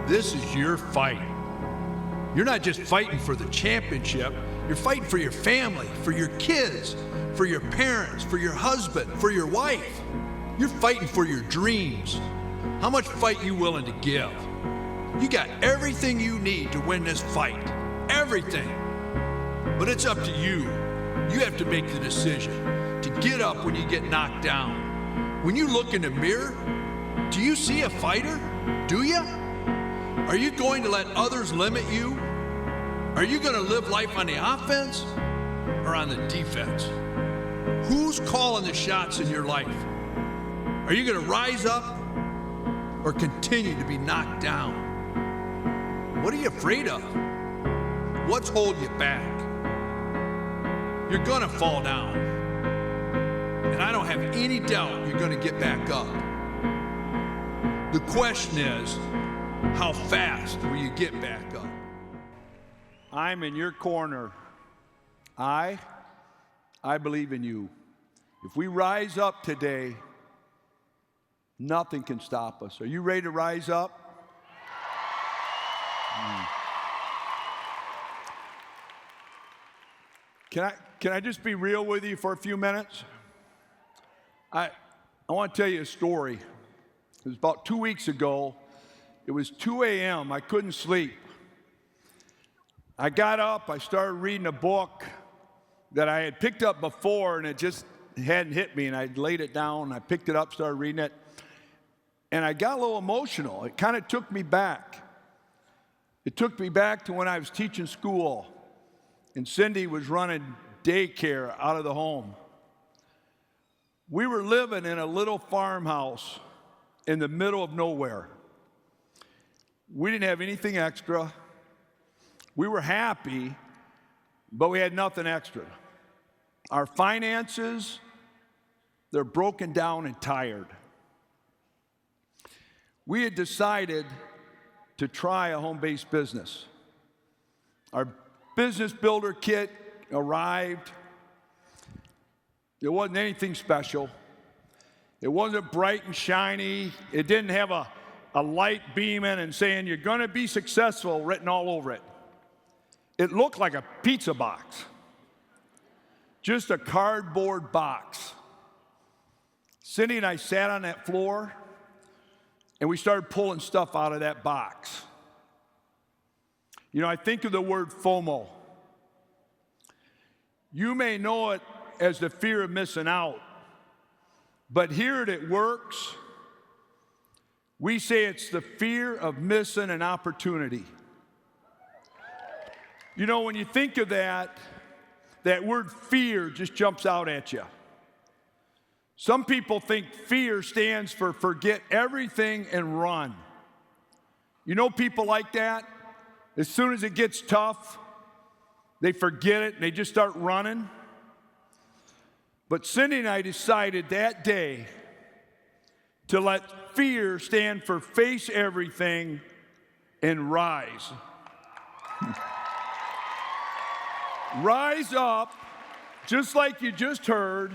This is your fight. You're not just fighting for the championship, you're fighting for your family, for your kids, for your parents, for your husband, for your wife. You're fighting for your dreams. How much fight you willing to give? You got everything you need to win this fight. Everything. But it's up to you. You have to make the decision to get up when you get knocked down. When you look in the mirror, do you see a fighter? Do you? Are you going to let others limit you? Are you going to live life on the offense or on the defense? Who's calling the shots in your life? Are you going to rise up or continue to be knocked down? What are you afraid of? What's holding you back? You're going to fall down. And I don't have any doubt you're going to get back up. The question is, how fast will you get back up? I'm in your corner. I believe in you. If we rise up today, nothing can stop us. Are you ready to rise up? Can I just be real with you for a few minutes? I want to tell you a story. It was about 2 weeks ago. It was 2 a.m. I couldn't sleep. I got up. I started reading a book that I had picked up before, and it just hadn't hit me. And I laid it down. And I picked it up, started reading it. And I got a little emotional. It kind of took me back. It took me back to when I was teaching school, and Cindy was running daycare out of the home. We were living in a little farmhouse in the middle of nowhere. We didn't have anything extra. We were happy, but we had nothing extra. Our finances, they're broken down and tired. We had decided to try a home-based business. Our business builder kit arrived. It wasn't anything special. It wasn't bright and shiny. It didn't have a light beaming and saying, "You're going to be successful," written all over it. It looked like a pizza box. Just a cardboard box. Cindy and I sat on that floor, and we started pulling stuff out of that box. You know, I think of the word FOMO. You may know it as the fear of missing out, but here at Works, we say it's the fear of missing an opportunity. You know, when you think of that word fear just jumps out at you. Some people think fear stands for forget everything and run. You know people like that? As soon as it gets tough, they forget it and they just start running. But Cindy and I decided that day to let fear stand for face everything and rise. Rise up, just like you just heard.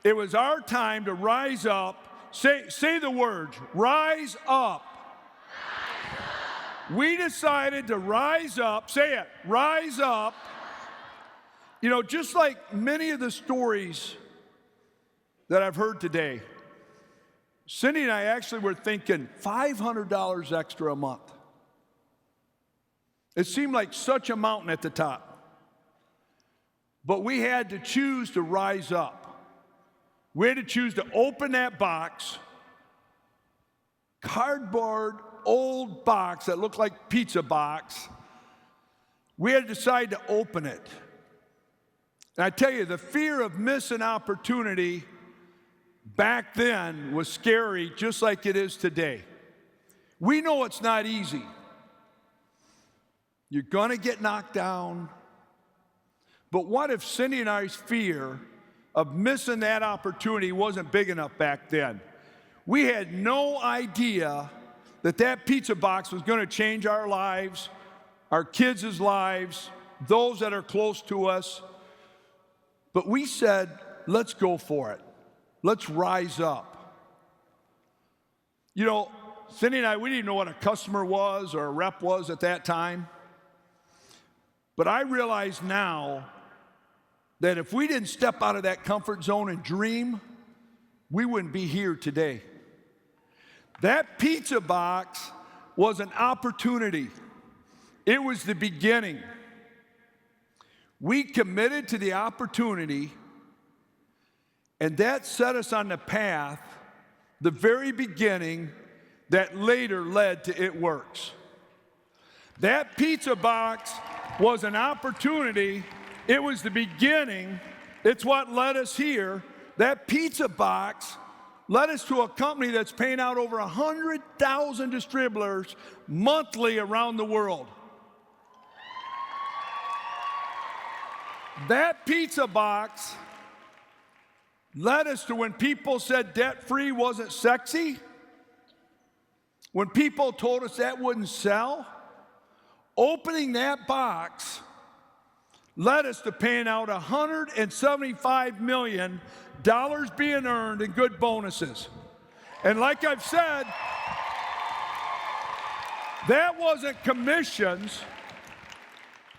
It was our time to rise up. Say the words, rise up. We decided to rise up. Say it, rise up. You know, just like many of the stories that I've heard today, Cindy and I actually were thinking $500 extra a month. It seemed like such a mountain at the top. But we had to choose to rise up. We had to choose to open that box, cardboard, old box that looked like pizza box. We had to decide to open it. And I tell you, the fear of missing opportunity back then was scary, just like it is today. We know it's not easy. You're going to get knocked down. But what if Cindy and I's fear of missing that opportunity wasn't big enough back then? We had no idea that pizza box was going to change our lives, our kids' lives, those that are close to us. But we said, let's go for it. Let's rise up. You know, Cindy and I, we didn't know what a customer was or a rep was at that time. But I realize now that if we didn't step out of that comfort zone and dream, we wouldn't be here today. That pizza box was an opportunity. It was the beginning. We committed to the opportunity, and that set us on the path, the very beginning, that later led to It Works. That pizza box was an opportunity. It was the beginning. It's what led us here. That pizza box led us to a company that's paying out over 100,000 distributors monthly around the world. That pizza box led us to when people said debt-free wasn't sexy, when people told us that wouldn't sell. Opening that box led us to paying out $175 million being earned in good bonuses. And like I've said, that wasn't commissions,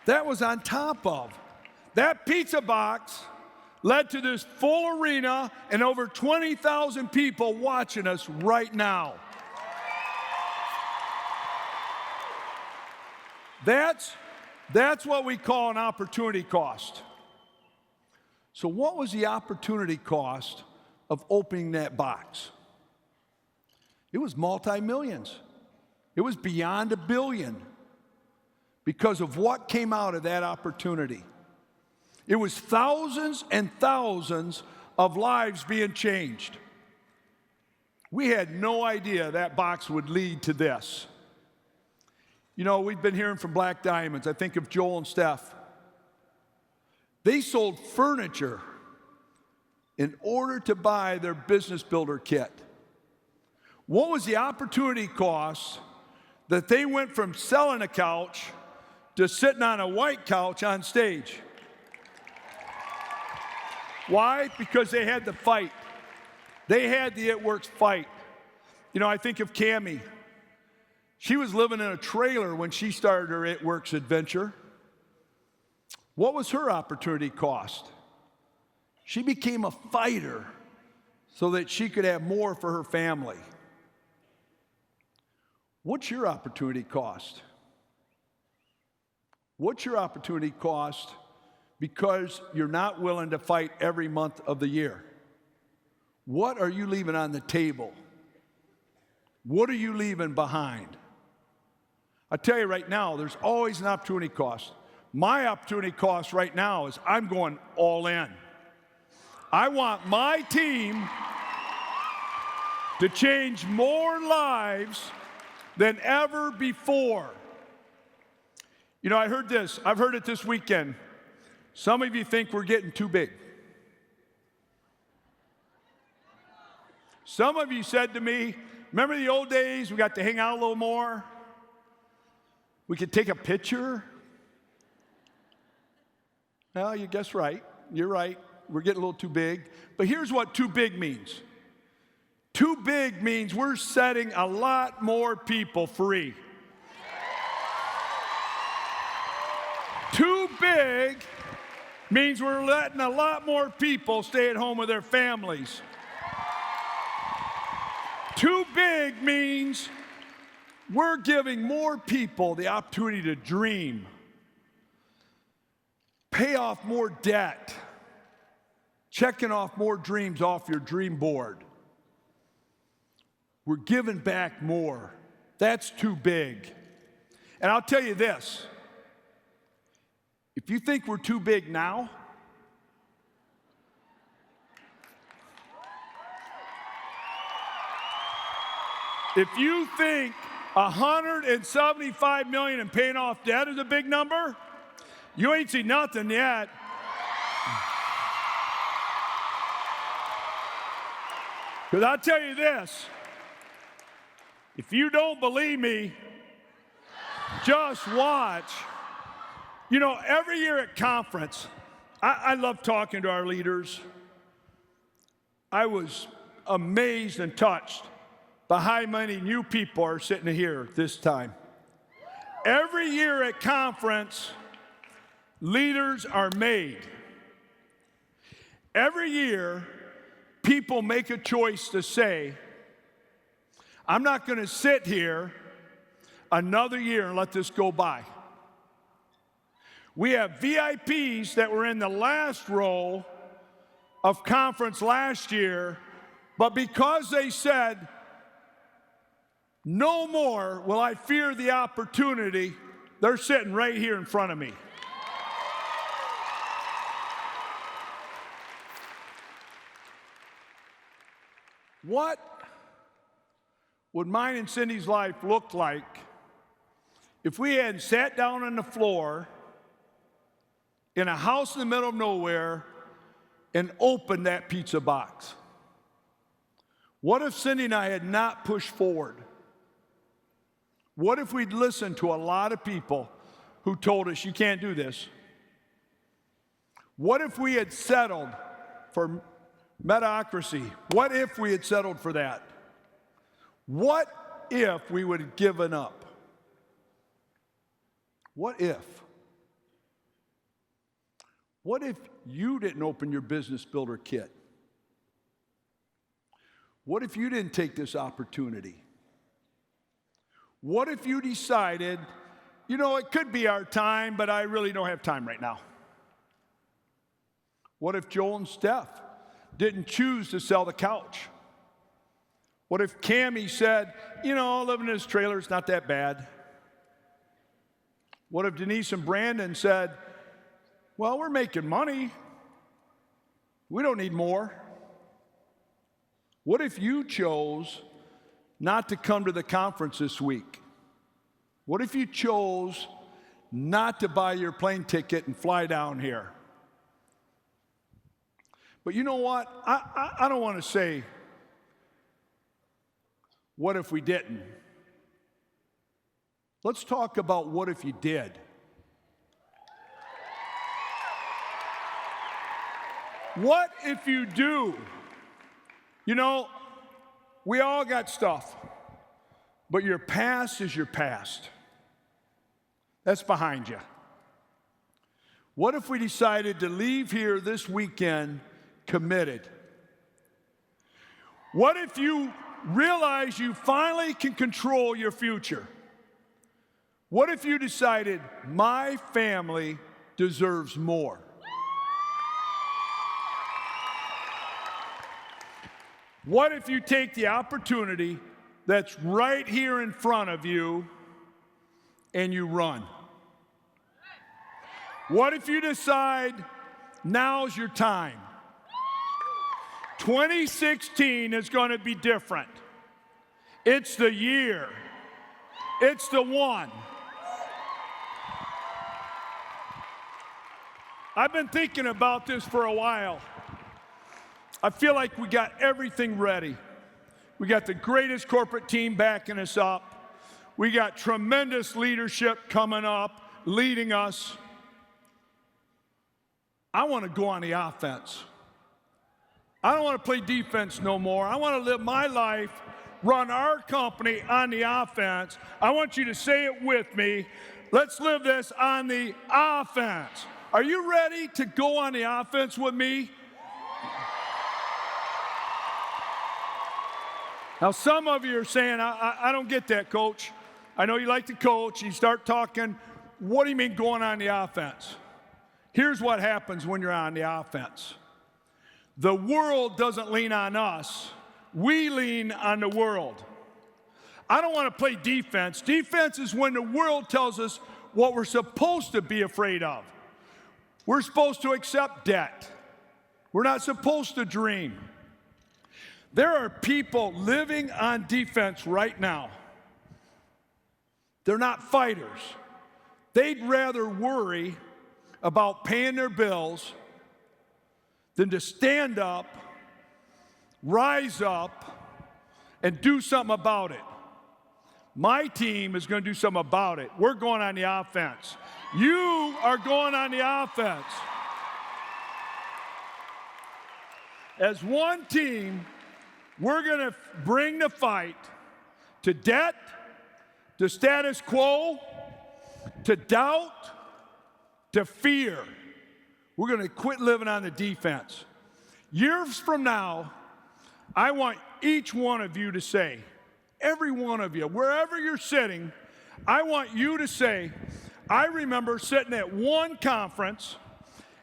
that was on top of. That pizza box led to this full arena and over 20,000 people watching us right now. That's what we call an opportunity cost. So what was the opportunity cost of opening that box? It was multi-millions. It was beyond $1 billion because of what came out of that opportunity. It was thousands and thousands of lives being changed. We had no idea that box would lead to this. You know, we've been hearing from Black Diamonds. I think of Joel and Steph. They sold furniture in order to buy their business builder kit. What was the opportunity cost that they went from selling a couch to sitting on a white couch on stage? Why? Because they had the fight. They had the It Works fight. You know, I think of Cammie. She was living in a trailer when she started her It Works adventure. What was her opportunity cost? She became a fighter so that she could have more for her family. What's your opportunity cost? What's your opportunity cost because you're not willing to fight every month of the year? What are you leaving on the table? What are you leaving behind? I tell you right now, there's always an opportunity cost. My opportunity cost right now is I'm going all in. I want my team to change more lives than ever before. You know, I heard this. I've heard it this weekend. Some of you think we're getting too big. Some of you said to me, remember the old days, we got to hang out a little more? We could take a picture? Well, you guess right. You're right. We're getting a little too big. But here's what too big means. Too big means we're setting a lot more people free. Too big means we're letting a lot more people stay at home with their families. Too big means we're giving more people the opportunity to dream, pay off more debt, checking off more dreams off your dream board. We're giving back more. That's too big. And I'll tell you this, if you think we're too big now, if you think $175 million in paying off debt is a big number, you ain't seen nothing yet. Because I'll tell you this, if you don't believe me, just watch. You know, every year at conference, I love talking to our leaders. I was amazed and touched by how many new people are sitting here this time. Every year at conference, leaders are made. Every year, people make a choice to say, I'm not going to sit here another year and let this go by. We have VIPs that were in the last row of conference last year, but because they said, no more will I fear the opportunity, they're sitting right here in front of me. What would mine and Cindy's life look like if we had sat down on the floor in a house in the middle of nowhere and opened that pizza box? What if Cindy and I had not pushed forward? What if we'd listened to a lot of people who told us, you can't do this? What if we had settled for mediocrity? What if we had settled for that? What if we would have given up? What if? What if you didn't open your business builder kit? What if you didn't take this opportunity? What if you decided, it could be our time, but I really don't have time right now? What if Joel and Steph didn't choose to sell the couch? What if Cammie said, living in this trailer is not that bad? What if Denise and Brandon said, well, we're making money. We don't need more. What if you chose not to come to the conference this week? What if you chose not to buy your plane ticket and fly down here? But you know what? I don't want to say, what if we didn't? Let's talk about what if you did. What if you do? We all got stuff, but your past is your past. That's behind you. What if we decided to leave here this weekend committed? What if you realize you finally can control your future? What if you decided, my family deserves more? What if you take the opportunity that's right here in front of you and you run? What if you decide now's your time? 2016 is going to be different. It's the year. It's the one. I've been thinking about this for a while. I feel like we got everything ready. We got the greatest corporate team backing us up. We got tremendous leadership coming up, leading us. I want to go on the offense. I don't want to play defense no more. I want to live my life, run our company on the offense. I want you to say it with me. Let's live this on the offense. Are you ready to go on the offense with me? Now, some of you are saying, I don't get that, Coach. I know you like to coach. You start talking, what do you mean going on the offense? Here's what happens when you're on the offense. The world doesn't lean on us. We lean on the world. I don't want to play defense. Defense is when the world tells us what we're supposed to be afraid of. We're supposed to accept debt. We're not supposed to dream. There are people living on defense right now. They're not fighters. They'd rather worry about paying their bills than to stand up, rise up, and do something about it. My team is going to do something about it. We're going on the offense. You are going on the offense. As one team, we're going to bring the fight. to debt, to status quo, to doubt, to fear. We're going to quit living on the defense. Years from now, I want each one of you to say, every one of you, wherever you're sitting, I want you to say, I remember sitting at one conference,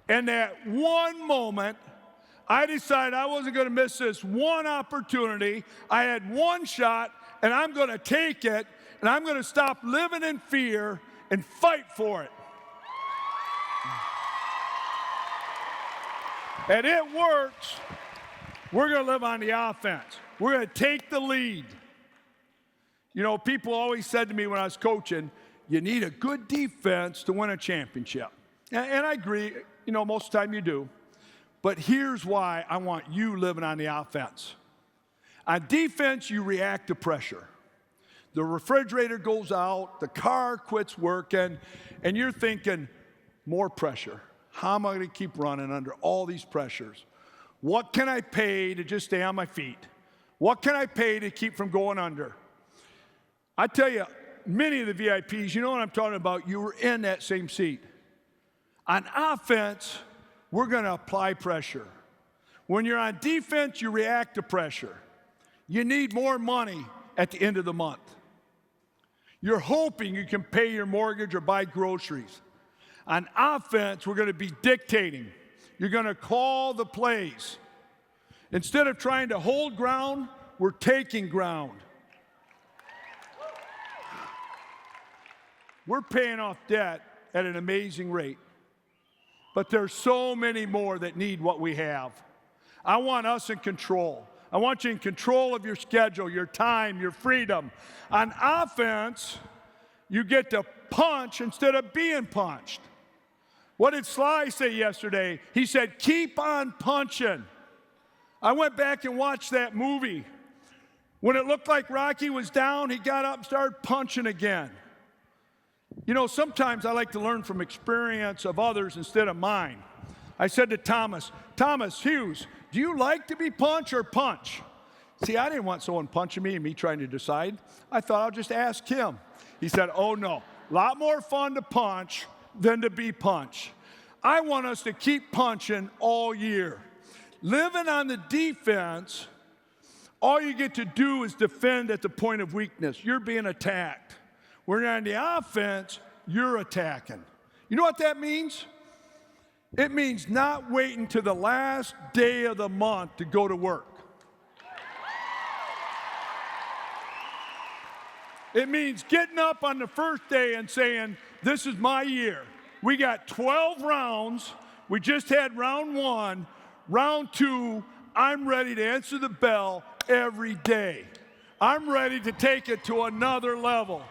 and at one moment, I decided I wasn't going to miss this one opportunity. I had one shot, and I'm going to take it, and I'm going to stop living in fear and fight for it. And it works. We're going to live on the offense. We're going to take the lead. You know, people always said to me when I was coaching, you need a good defense to win a championship. And I agree, you know, most of the time you do. But here's why I want you living on the offense. On defense, you react to pressure. The refrigerator goes out, the car quits working, and you're thinking, more pressure. How am I going to keep running under all these pressures? What can I pay to just stay on my feet? What can I pay to keep from going under? I tell you, many of the VIPs, you know what I'm talking about, you were in that same seat. On offense, we're going to apply pressure. When you're on defense, you react to pressure. You need more money at the end of the month. You're hoping you can pay your mortgage or buy groceries. On offense, we're going to be dictating. You're going to call the plays. Instead of trying to hold ground, we're taking ground. We're paying off debt at an amazing rate. But there's so many more that need what we have. I want us in control. I want you in control of your schedule, your time, your freedom. On offense, you get to punch instead of being punched. What did Sly say yesterday? He said, keep on punching. I went back and watched that movie. When it looked like Rocky was down, he got up and started punching again. You know, sometimes I like to learn from experience of others instead of mine. I said to Thomas Hughes, do you like to be punched or punch? See, I didn't want someone punching me and me trying to decide. I thought I'll just ask him. He said, oh no, a lot more fun to punch than to be punched. I want us to keep punching all year. Living on the defense, all you get to do is defend at the point of weakness. You're being attacked. When you're on the offense, you're attacking. You know what that means? It means not waiting to the last day of the month to go to work. It means getting up on the first day and saying, this is my year. We got 12 rounds. We just had round 1. Round 2, I'm ready to answer the bell every day. I'm ready to take it to another level.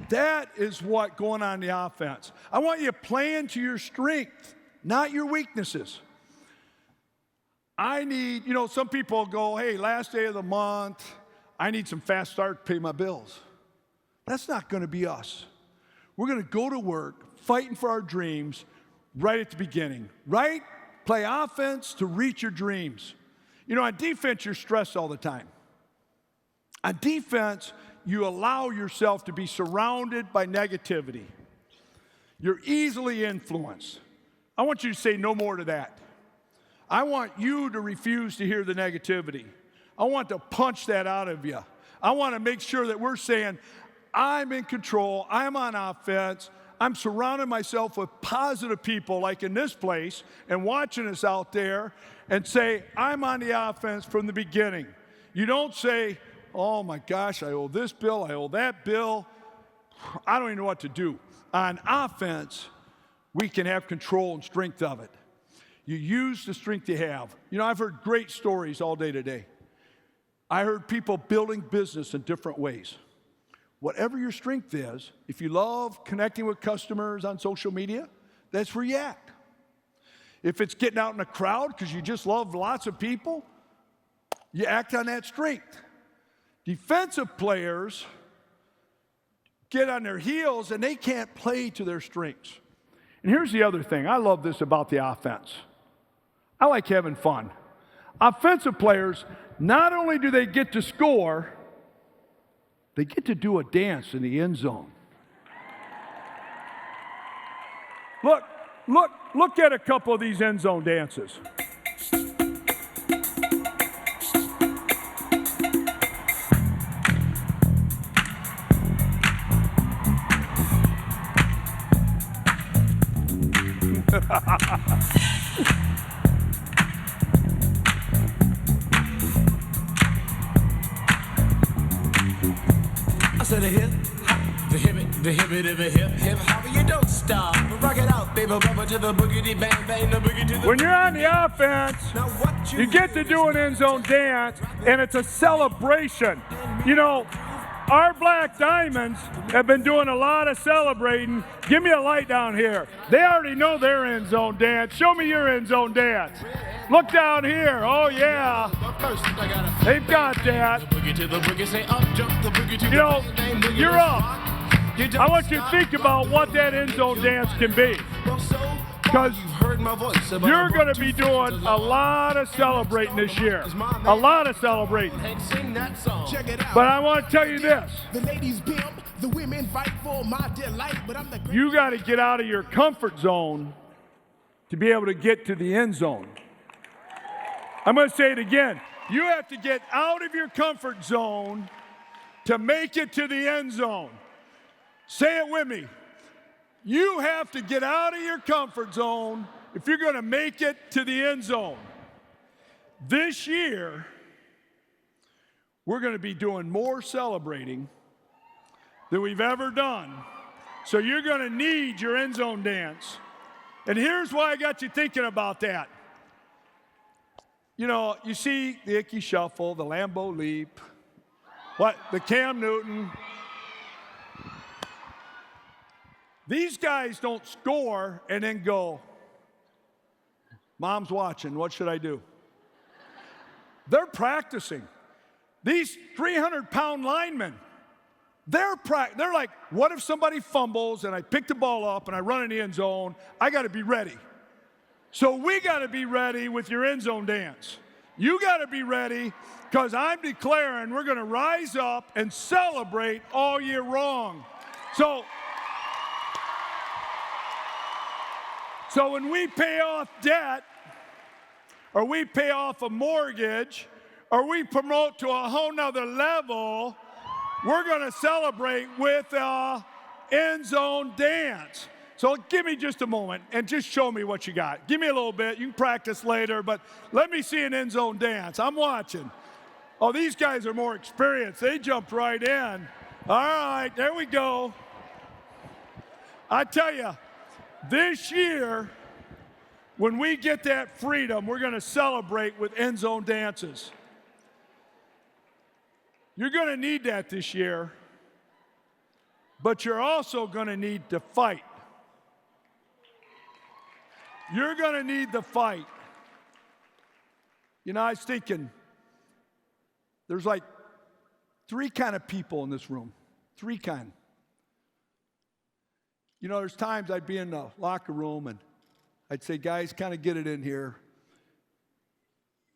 That is what going on the offense. I want you playing to your strength, not your weaknesses. I need, you know, some people go, hey, last day of the month, I need some fast start to pay my bills. That's not going to be us. We're going to go to work, fighting for our dreams right at the beginning, right? Play offense to reach your dreams. You know, on defense, you're stressed all the time. On defense, you allow yourself to be surrounded by negativity. You're easily influenced. I want you to say no more to that. I want you to refuse to hear the negativity. I want to punch that out of you. I want to make sure that we're saying, I'm in control, I'm on offense, I'm surrounding myself with positive people like in this place and watching us out there and say, I'm on the offense from the beginning. You don't say, oh my gosh, I owe this bill, I owe that bill. I don't even know what to do. On offense, we can have control and strength of it. You use the strength you have. You know, I've heard great stories all day today. I heard people building business in different ways. Whatever your strength is, if you love connecting with customers on social media, that's where you act. If it's getting out in a crowd because you just love lots of people, you act on that strength. Defensive players get on their heels and they can't play to their strengths. And here's the other thing. I love this about the offense. I like having fun. Offensive players, not only do they get to score, they get to do a dance in the end zone. Look at a couple of these end zone dances. I said a hip hop, the hip hop, you don't stop. Rock it out, baby, bumper to the boogity bang bang, the boogie to the. When you're on the offense, you get to do an end zone dance, and it's a celebration. You know, our Black Diamonds have been doing a lot of celebrating. Give me a light down here. They already know their end zone dance. Show me your end zone dance. Look down here. Oh, yeah. They've got that. You know, you're up. I want you to think about what that end zone dance can be. Because you're going to be doing a lot of celebrating this year. A lot of celebrating. But I want to tell you this. You got to get out of your comfort zone to be able to get to the end zone. I'm going to say it again. You have to get out of your comfort zone to make it to the end zone. Say it with me. You have to get out of your comfort zone if you're going to make it to the end zone. This year, we're going to be doing more celebrating than we've ever done. So you're going to need your end zone dance. And here's why I got you thinking about that. You know, you see the Icky Shuffle, the Lambeau Leap, the Cam Newton. These guys don't score and then go, Mom's watching, what should I do? They're practicing. These 300-pound linemen, they're like, what if somebody fumbles and I pick the ball up and I run in the end zone? I got to be ready. So we got to be ready with your end zone dance. You got to be ready because I'm declaring we're going to rise up and celebrate all year long. So when we pay off debt, or we pay off a mortgage, or we promote to a whole nother level, we're going to celebrate with an end zone dance. So give me just a moment and just show me what you got. Give me a little bit. You can practice later, but let me see an end zone dance. I'm watching. Oh, these guys are more experienced. They jumped right in. All right, there we go. I tell you, this year, when we get that freedom, we're going to celebrate with end zone dances. You're going to need that this year, but you're also going to need to fight. You're going to need the fight. You know, I was thinking, there's like three kind of people in this room. Three kind. You know, there's times I'd be in the locker room and I'd say, guys, kind of get it in here.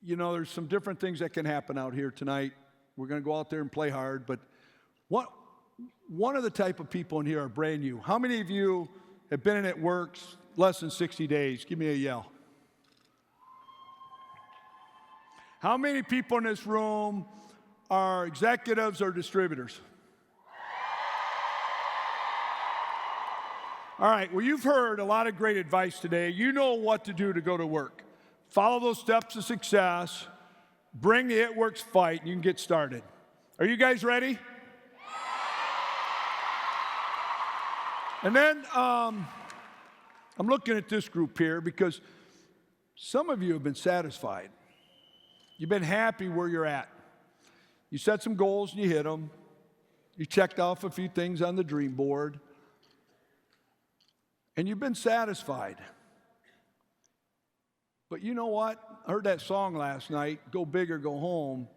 You know, there's some different things that can happen out here tonight. We're going to go out there and play hard. But one of the type of people in here are brand new. How many of you have been in at works less than 60 days? Give me a yell. How many people in this room are executives or distributors? All right, well, you've heard a lot of great advice today. You know what to do to go to work. Follow those steps to success. Bring the It Works fight, and you can get started. Are you guys ready? And then I'm looking at this group here because some of you have been satisfied. You've been happy where you're at. You set some goals and you hit them. You checked off a few things on the dream board. And you've been satisfied. But you know what? I heard that song last night, Go Big or Go Home.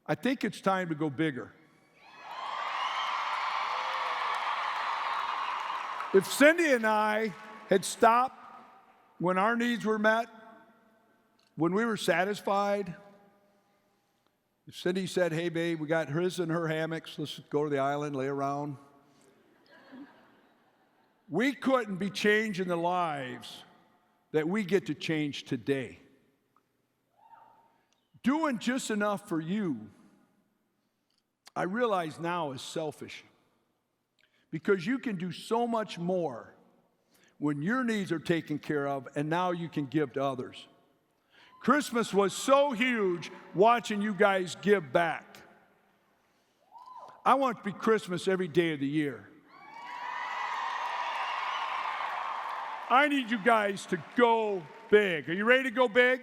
I think it's time to go bigger. If Cindy and I had stopped when our needs were met, when we were satisfied, Cindy said, hey, babe, we got his and her hammocks. Let's go to the island, lay around. We couldn't be changing the lives that we get to change today. Doing just enough for you, I realize now is selfish. Because you can do so much more when your needs are taken care of, and now you can give to others. Christmas was so huge watching you guys give back. I want it to be Christmas every day of the year. I need you guys to go big. Are you ready to go big?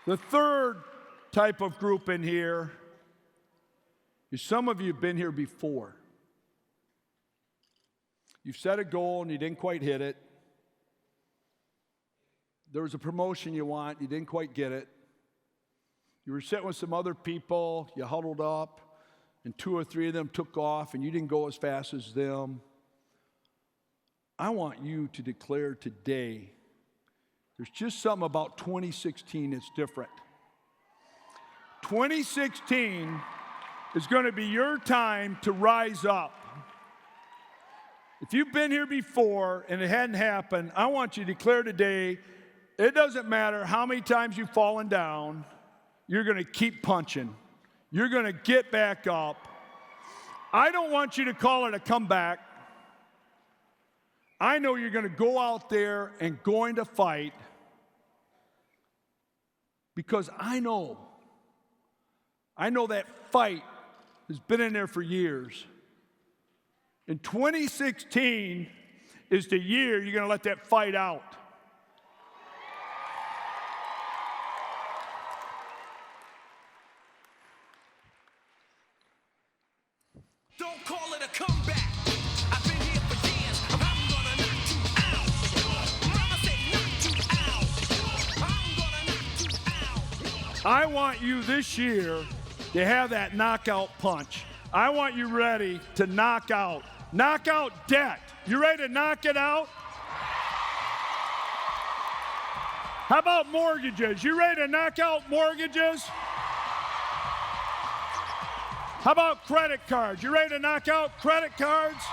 The third type of group in here is some of you have been here before. You've set a goal and you didn't quite hit it. There was a promotion you want, you didn't quite get it. You were sitting with some other people, you huddled up, and 2 or 3 of them took off and you didn't go as fast as them. I want you to declare today, there's just something about 2016 that's different. 2016 is going to be your time to rise up. If you've been here before and it hadn't happened, I want you to declare today, it doesn't matter how many times you've fallen down, you're going to keep punching. You're going to get back up. I don't want you to call it a comeback. I know you're going to go out there and going to fight because I know that fight has been in there for years. And 2016 is the year you're going to let that fight out. Don't call it a comeback. I've been here for years. I'm gonna knock you out. Mama said knock you out. I'm gonna knock you out. I want you this year to have that knockout punch. I want you ready to knock out debt. You ready to knock it out? How about mortgages? You ready to knock out mortgages? How about credit cards? You ready to knock out credit cards?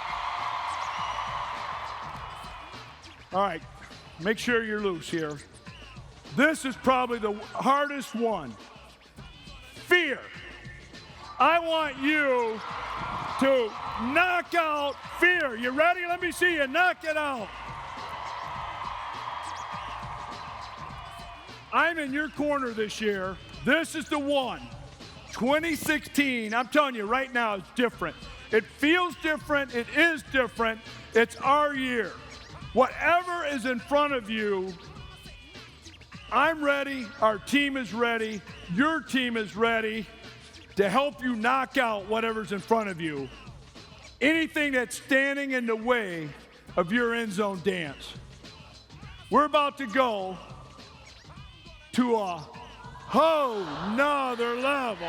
All right, make sure you're loose here. This is probably the hardest one. Fear. I want you to knock out fear. You ready? Let me see you knock it out. I'm in your corner this year. This is the one. 2016, I'm telling you right now, it's different. It feels different. It is different. It's our year. Whatever is in front of you, I'm ready. Our team is ready. Your team is ready to help you knock out whatever's in front of you. Anything that's standing in the way of your end zone dance. We're about to go to a whole nother level.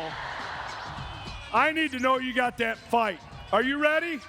I need to know you got that fight. Are you ready?